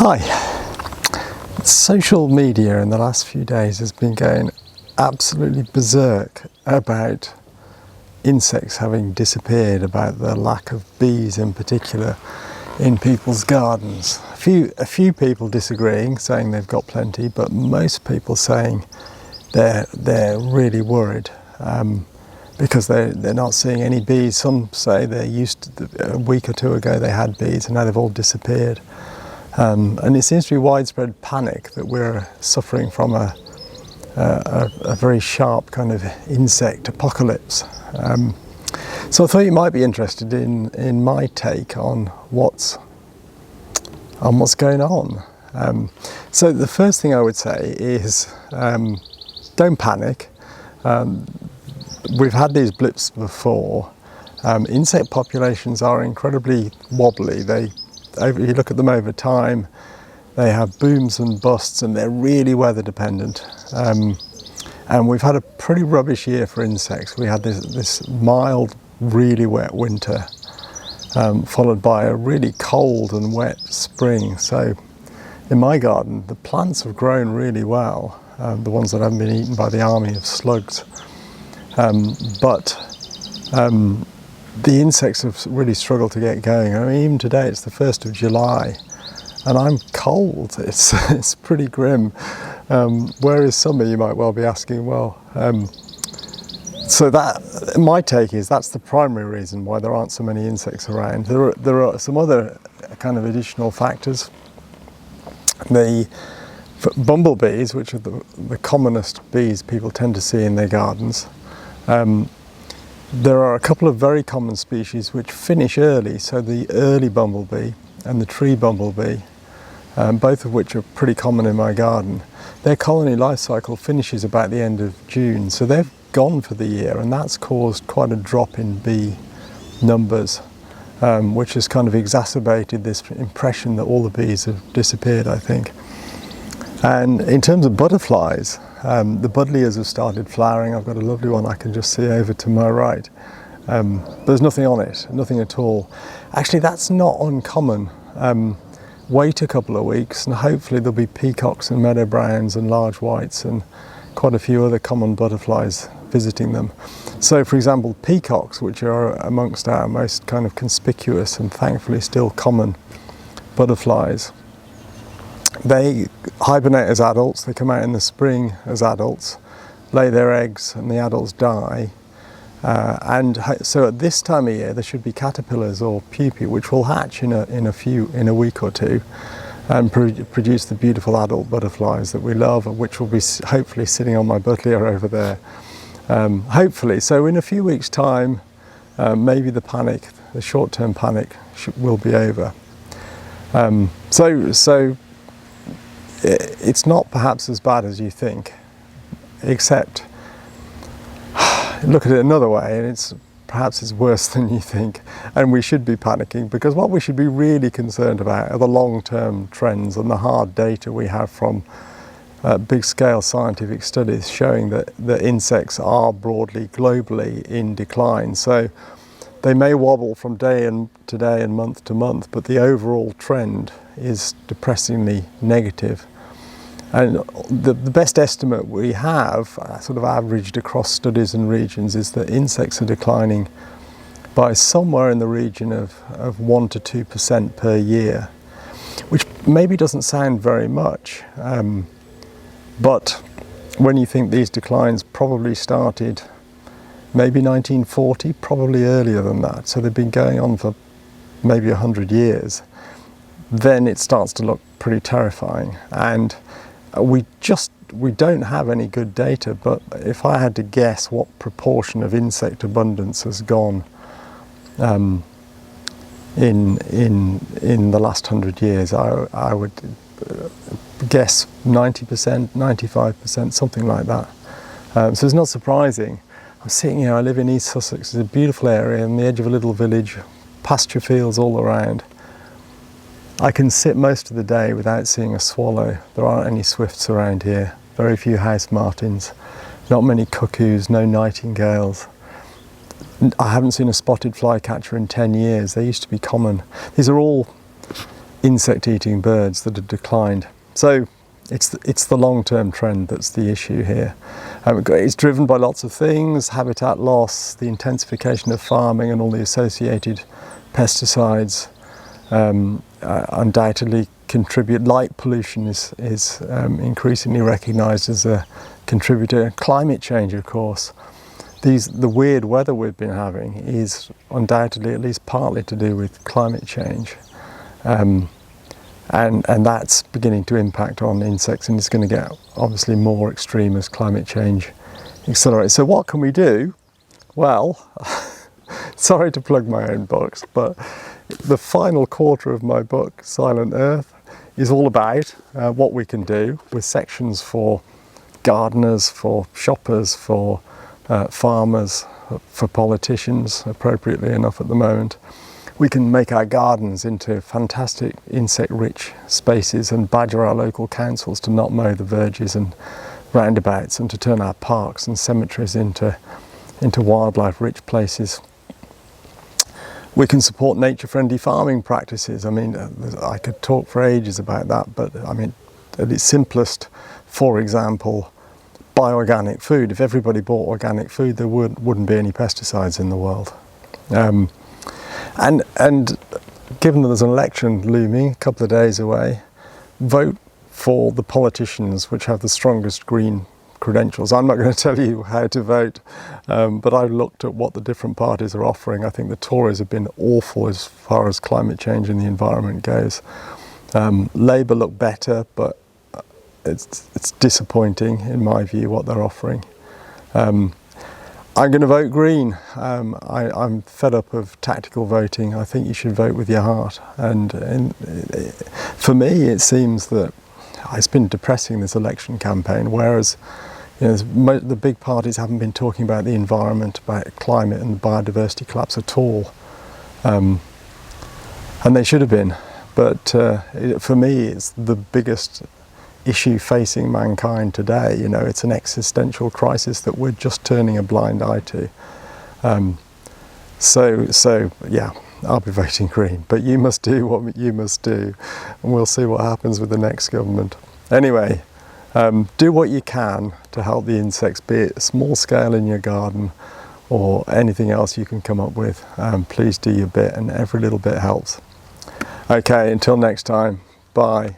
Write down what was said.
Hi. Social media in the last few days has been going absolutely berserk about insects having disappeared, about the lack of bees in particular in people's gardens. A few people disagreeing, saying they've got plenty, but most people saying they're really worried because they're not seeing any bees. Some say they're used to, a week or two ago they had bees and now they've all disappeared. And it seems to be widespread panic that we're suffering from a very sharp kind of insect apocalypse. So I thought you might be interested in my take on what's going on. So the first thing I would say is don't panic. We've had these blips before. Insect populations are incredibly wobbly. You look at them over time, they have booms and busts and they're really weather dependent. And we've had a pretty rubbish year for insects. We had this mild, really wet winter, followed by a really cold and wet spring. So in my garden, the plants have grown really well, the ones that haven't been eaten by the army of slugs. The insects have really struggled to get going. I mean, even today, it's the 1st of July, and I'm cold. It's pretty grim. Where is summer, you might well be asking. Well, so that, my take is that's the primary reason why there aren't so many insects around. There are some other kind of additional factors. The bumblebees, which are the commonest bees people tend to see in their gardens, there are a couple of very common species which finish early, so the early bumblebee and the tree bumblebee, both of which are pretty common in my garden. Their colony life cycle finishes about the end of June, so they've gone for the year, and that's caused quite a drop in bee numbers, which has kind of exacerbated this impression that all the bees have disappeared, I think. And in terms of butterflies, the buddleias have started flowering. I've got a lovely one I can just see over to my right. There's nothing on it, nothing at all. Actually, that's not uncommon. Wait a couple of weeks and hopefully there'll be peacocks and meadow browns and large whites and quite a few other common butterflies visiting them. So for example, peacocks, which are amongst our most kind of conspicuous and thankfully still common butterflies, they hibernate as adults. They come out in the spring as adults, lay their eggs, and the adults die. So at this time of year, there should be caterpillars or pupae which will hatch in a week or two, and produce the beautiful adult butterflies that we love, which will be hopefully sitting on my buddleia over there. Hopefully, so in a few weeks' time, maybe the short-term panic, will be over. So it's not perhaps as bad as you think, except look at it another way and perhaps it's worse than you think, and we should be panicking, because what we should be really concerned about are the long-term trends and the hard data we have from big-scale scientific studies showing that insects are broadly, globally in decline. So they may wobble from day to day and month to month, but the overall trend is depressingly negative. And the best estimate we have, sort of averaged across studies and regions, is that insects are declining by somewhere in the region of 1 to 2% per year, which maybe doesn't sound very much, but when you think these declines probably started maybe 1940, probably earlier than that, so they've been going on for maybe 100 years, then it starts to look pretty terrifying. And we don't have any good data, but if I had to guess what proportion of insect abundance has gone in the last 100 years, I would guess 90%, 95%, something like that. So it's not surprising. I'm sitting here, I live in East Sussex. It's a beautiful area on the edge of a little village, pasture fields all around. I can sit most of the day without seeing a swallow. There aren't any swifts around here, very few house martins, not many cuckoos, no nightingales. I haven't seen a spotted flycatcher in 10 years. They used to be common. These are all insect-eating birds that have declined. So it's the long-term trend that's the issue here. It's driven by lots of things: habitat loss, the intensification of farming and all the associated pesticides undoubtedly contribute. Light pollution is increasingly recognised as a contributor. Climate change, of course. The weird weather we've been having is undoubtedly at least partly to do with climate change. And that's beginning to impact on insects, and it's going to get obviously more extreme as climate change accelerates. So what can we do? Well, sorry to plug my own books, but the final quarter of my book, Silent Earth, is all about what we can do, with sections for gardeners, for shoppers, for farmers, for politicians, appropriately enough at the moment. We can make our gardens into fantastic insect-rich spaces and badger our local councils to not mow the verges and roundabouts, and to turn our parks and cemeteries into wildlife-rich places. We can support nature-friendly farming practices. I mean, I could talk for ages about that, but I mean, at its simplest, for example, buy organic food. If everybody bought organic food, there wouldn't be any pesticides in the world. And given that there's an election looming a couple of days away, vote for the politicians which have the strongest green credentials. I'm not going to tell you how to vote, but I looked at what the different parties are offering. I think the Tories have been awful as far as climate change and the environment goes. Labour look better, but it's disappointing in my view what they're offering. I'm going to vote Green. I'm fed up of tactical voting. I think you should vote with your heart. And for me, it seems that it's been depressing, this election campaign, whereas the big parties haven't been talking about the environment, about climate and the biodiversity collapse at all. And they should have been. But for me, it's the biggest issue facing mankind today. It's an existential crisis that we're just turning a blind eye to. So yeah, I'll be voting Green, but you must do what you must do, and we'll see what happens with the next government. Anyway, do what you can to help the insects, be it small scale in your garden or anything else you can come up with. Please do your bit, and every little bit helps. Okay, until next time, bye.